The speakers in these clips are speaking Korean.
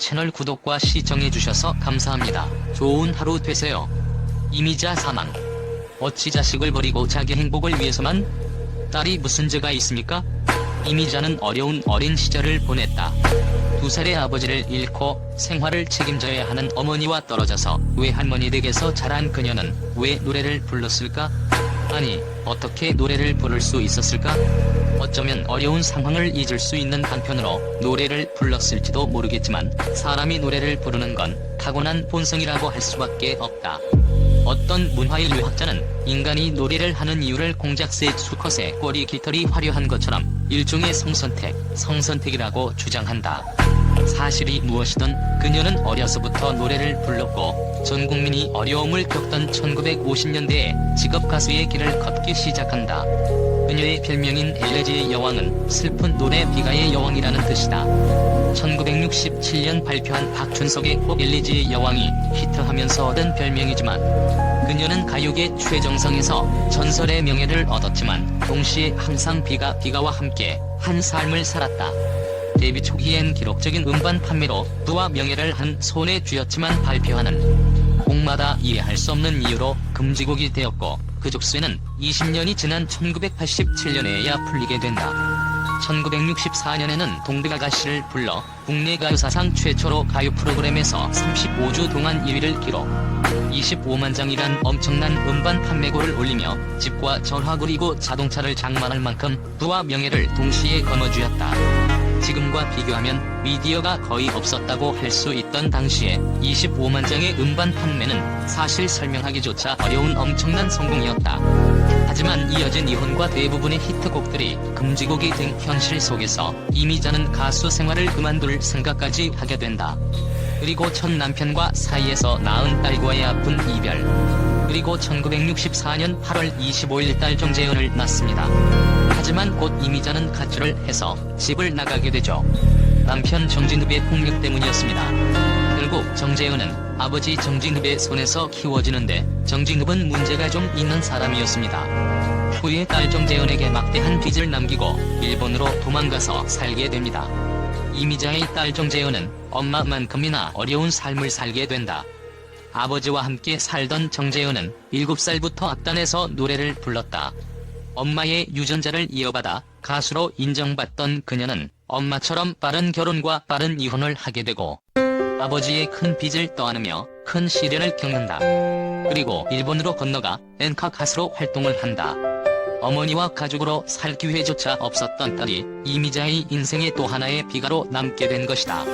채널 구독과 시청해주셔서 감사합니다. 좋은 하루 되세요. 이미자 사망. 어찌 자식을 버리고 자기 행복을 위해서만? 딸이 무슨 죄가 있습니까? 이미자는 어려운 어린 시절을 보냈다. 2살의 아버지를 잃고 생활을 책임져야 하는 어머니와 떨어져서 외할머니 댁에서 자란 그녀는 왜 노래를 불렀을까? 아니, 어떻게 노래를 부를 수 있었을까? 어쩌면 어려운 상황을 잊을 수 있는 한편으로 노래를 불렀을지도 모르겠지만 사람이 노래를 부르는 건 타고난 본성이라고 할 수밖에 없다. 어떤 문화인류학자는 인간이 노래를 하는 이유를 공작새 수컷의 꼬리 깃털이 화려한 것처럼 일종의 성선택이라고 주장한다. 사실이 무엇이든 그녀는 어려서부터 노래를 불렀고 전 국민이 어려움을 겪던 1950년대에 직업 가수의 길을 걷기 시작한다. 그녀의 별명인 엘레지의 여왕은 슬픈 노래 비가의 여왕이라는 뜻이다. 1967년 발표한 박준석의 곡 엘레지의 여왕이 히트하면서 얻은 별명이지만 그녀는 가요계 최정상에서 전설의 명예를 얻었지만 동시에 항상 비가와 함께 한 삶을 살았다. 데뷔 초기엔 기록적인 음반 판매로 부와 명예를 한 손에 쥐었지만 발표하는 곡마다 이해할 수 없는 이유로 금지곡이 되었고 그 족쇄는 20년이 지난 1987년에야 풀리게 된다. 1964년에는 동백아가씨를 불러 국내 가요사상 최초로 가요 프로그램에서 35주 동안 1위를 기록. 25만 장이란 엄청난 음반 판매고를 올리며 집과 전화 그리고 자동차를 장만할 만큼 부와 명예를 동시에 거머쥐었다. 지금과 비교하면 미디어가 거의 없었다고 할 수 있던 당시에 25만 장의 음반 판매는 사실 설명하기조차 어려운 엄청난 성공이었다. 하지만 이어진 이혼과 대부분의 히트곡들이 금지곡이 된 현실 속에서 이미자는 가수 생활을 그만둘 생각까지 하게 된다. 그리고 첫 남편과 사이에서 낳은 딸과의 아픈 이별. 그리고 1964년 8월 25일 딸 정재현을 낳습니다. 하지만 곧 이미자는 가출을 해서 집을 나가게 되죠. 남편 정진흡의 폭력 때문이었습니다. 결국 정재현은 아버지 정진흡의 손에서 키워지는데 정진흡은 문제가 좀 있는 사람이었습니다. 후에 딸 정재현에게 막대한 빚을 남기고 일본으로 도망가서 살게 됩니다. 이미자의 딸 정재현은 엄마만큼이나 어려운 삶을 살게 된다. 아버지와 함께 살던 정재현은 7살부터 악단에서 노래를 불렀다. 엄마의 유전자를 이어받아 가수로 인정받던 그녀는 엄마처럼 빠른 결혼과 빠른 이혼을 하게 되고 아버지의 큰 빚을 떠안으며 큰 시련을 겪는다. 그리고 일본으로 건너가 엔카 가수로 활동을 한다. 어머니와 가족으로 살 기회조차 없었던 딸이 이미자의 인생의 또 하나의 비가로 남게 된 것이다.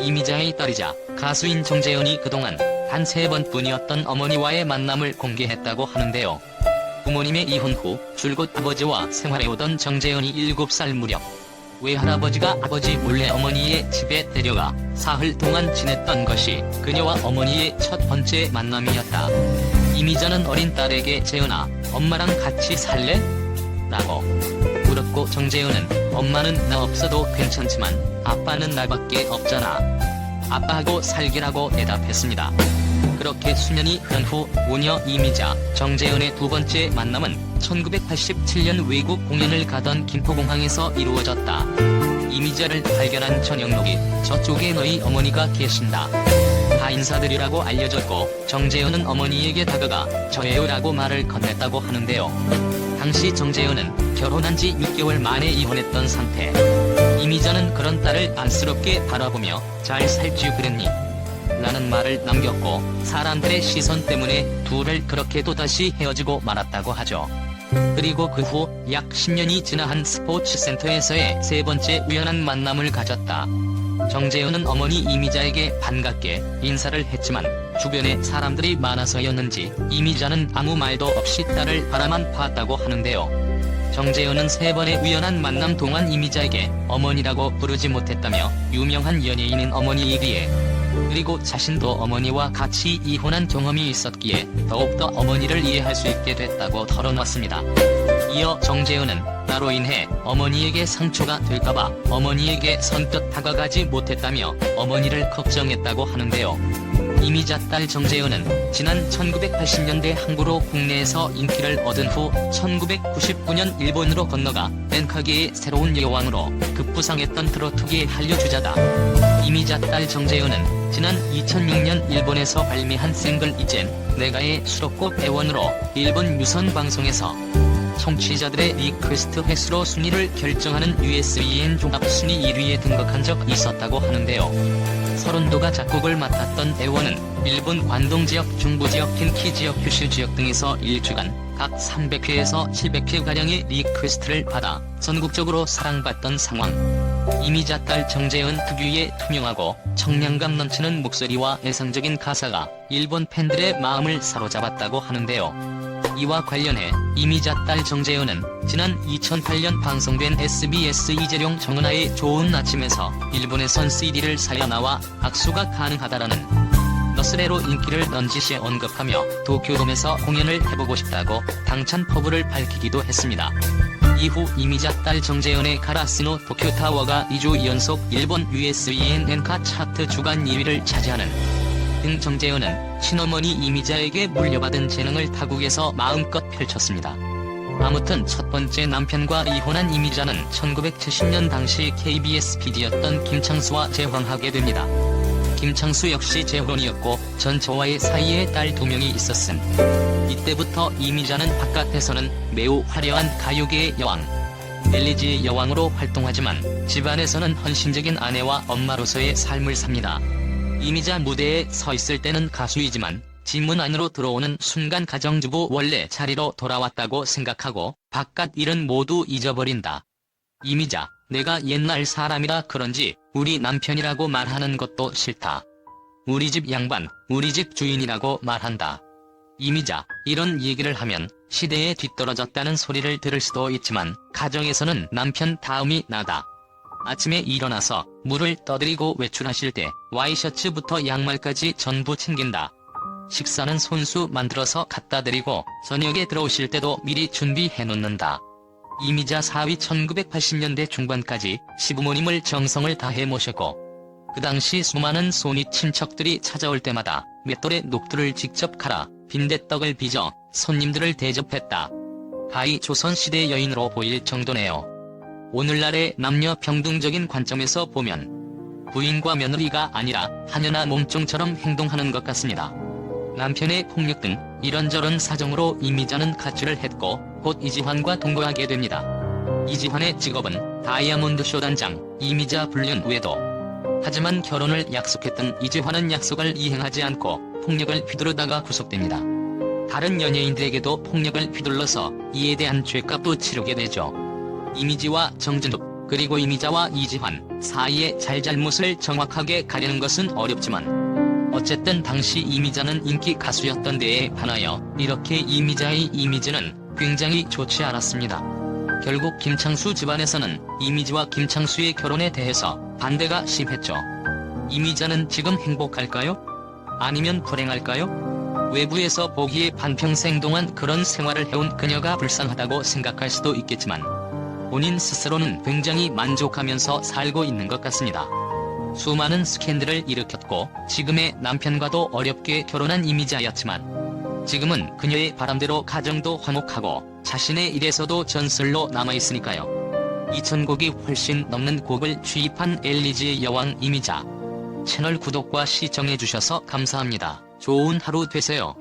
이미자의 딸이자 가수인 정재현이 그동안 단 3번뿐이었던 어머니와의 만남을 공개했다고 하는데요. 부모님의 이혼 후 줄곧 아버지와 생활해오던 정재현이 7살 무렵 외할아버지가 아버지 몰래 어머니의 집에 데려가 사흘 동안 지냈던 것이 그녀와 어머니의 첫 번째 만남이었다. 이미자는 어린 딸에게 재현아, 엄마랑 같이 살래? 라고 물었고 정재현은 엄마는 나 없어도 괜찮지만 아빠는 나밖에 없잖아. 아빠하고 살기라고 대답했습니다. 그렇게 수년이 흐른 후 모녀 이미자, 정재현의 두 번째 만남은 1987년 외국 공연을 가던 김포공항에서 이루어졌다. 이미자를 발견한 전영록이 저쪽에 너희 어머니가 계신다. 다 인사드리라고 알려줬고 정재현은 어머니에게 다가가 저예요 라고 말을 건넸다고 하는데요. 당시 정재현은 결혼한 지 6개월 만에 이혼했던 상태. 이미자는 그런 딸을 안쓰럽게 바라보며 잘 살지 그랬니? 라는 말을 남겼고 사람들의 시선 때문에 둘을 그렇게 또다시 헤어지고 말았다고 하죠. 그리고 그 후 약 10년이 지나 한 스포츠센터에서의 세 번째 우연한 만남을 가졌다. 정재현은 어머니 이미자에게 반갑게 인사를 했지만 주변에 사람들이 많아서였는지 이미자는 아무 말도 없이 딸을 바라만 봤다고 하는데요. 정재현은 3번의 우연한 만남 동안 이미자에게 어머니라고 부르지 못했다며 유명한 연예인인 어머니이기에 그리고 자신도 어머니와 같이 이혼한 경험이 있었기에 더욱더 어머니를 이해할 수 있게 됐다고 털어놨습니다. 이어 정재현은 나로 인해 어머니에게 상처가 될까봐 어머니에게 선뜻 다가가지 못했다며 어머니를 걱정했다고 하는데요. 이미자 딸 정재현은 지난 1980년대 항구로 국내에서 인기를 얻은 후 1999년 일본으로 건너가 엔카계의 새로운 여왕으로 급부상했던 트로트계의 한류주자다. 이미자 딸 정재현은 지난 2006년 일본에서 발매한 싱글 이젠 내가의 수록곡 애원으로 일본 유선 방송에서 청취자들의 리퀘스트 횟수로 순위를 결정하는 USBN 종합 순위 1위에 등극한 적이 있었다고 하는데요. 서른도가 작곡을 맡았던 애원은 일본 관동 지역, 중부 지역, 킨키 지역, 규슈 지역 등에서 일주간 각 300회에서 700회가량의 리퀘스트를 받아 전국적으로 사랑받던 상황. 이미자 딸 정재현 특유의 투명하고 청량감 넘치는 목소리와 애상적인 가사가 일본 팬들의 마음을 사로잡았다고 하는데요. 이와 관련해 이미자 딸 정재현은 지난 2008년 방송된 SBS 이재룡 정은아의 좋은 아침에서 일본에선 CD를 사야 나와 악수가 가능하다라는 너스레로 인기를 넌지시 언급하며 도쿄돔에서 공연을 해보고 싶다고 당찬 포부를 밝히기도 했습니다. 이후 이미자 딸 정재현의 가라스노 도쿄타워가 2주 연속 일본 USBN 엔카 차트 주간 2위를 차지하는 등 정재현은 친어머니 이미자에게 물려받은 재능을 타국에서 마음껏 펼쳤습니다. 아무튼 첫 번째 남편과 이혼한 이미자는 1970년 당시 KBS PD였던 김창수와 재혼하게 됩니다. 김창수 역시 재혼이었고 전처와의 사이에 딸 2명이 있었음. 이때부터 이미자는 바깥에서는 매우 화려한 가요계의 여왕, 멜리지의 여왕으로 활동하지만 집안에서는 헌신적인 아내와 엄마로서의 삶을 삽니다. 이미자 무대에 서 있을 때는 가수이지만 집문 안으로 들어오는 순간 가정주부 원래 자리로 돌아왔다고 생각하고 바깥 일은 모두 잊어버린다. 이미자, 내가 옛날 사람이라 그런지 우리 남편이라고 말하는 것도 싫다. 우리 집 양반, 우리 집 주인이라고 말한다. 이미자, 이런 얘기를 하면 시대에 뒤떨어졌다는 소리를 들을 수도 있지만 가정에서는 남편 다음이 나다. 아침에 일어나서 물을 떠드리고 외출하실 때 와이셔츠부터 양말까지 전부 챙긴다. 식사는 손수 만들어서 갖다 드리고 저녁에 들어오실 때도 미리 준비해 놓는다. 이미자 사위 1980년대 중반까지 시부모님을 정성을 다해 모셨고 그 당시 수많은 손윗 친척들이 찾아올 때마다 맷돌에 녹두를 직접 갈아 빈대떡을 빚어 손님들을 대접했다. 가히 조선시대 여인으로 보일 정도네요. 오늘날의 남녀 평등적인 관점에서 보면 부인과 며느리가 아니라 하녀나 몸종처럼 행동하는 것 같습니다. 남편의 폭력 등 이런저런 사정으로 이미자는 가출을 했고 곧 이지환과 동거하게 됩니다. 이지환의 직업은 다이아몬드 쇼 단장, 이미자 불륜 외도. 하지만 결혼을 약속했던 이지환은 약속을 이행하지 않고 폭력을 휘두르다가 구속됩니다. 다른 연예인들에게도 폭력을 휘둘러서 이에 대한 죄값도 치르게 되죠. 이미지와 정준욱, 그리고 이미자와 이지환 사이의 잘잘못을 정확하게 가리는 것은 어렵지만 어쨌든 당시 이미자는 인기 가수였던 데에 반하여 이렇게 이미자의 이미지는 굉장히 좋지 않았습니다. 결국 김창수 집안에서는 이미지와 김창수의 결혼에 대해서 반대가 심했죠. 이미자는 지금 행복할까요? 아니면 불행할까요? 외부에서 보기에 반평생 동안 그런 생활을 해온 그녀가 불쌍하다고 생각할 수도 있겠지만 본인 스스로는 굉장히 만족하면서 살고 있는 것 같습니다. 수많은 스캔들을 일으켰고 지금의 남편과도 어렵게 결혼한 이미자였지만 지금은 그녀의 바람대로 가정도 화목하고 자신의 일에서도 전설로 남아있으니까요. 2000곡이 훨씬 넘는 곡을 취입한 엘리지의 여왕 이미자. 채널 구독과 시청해주셔서 감사합니다. 좋은 하루 되세요.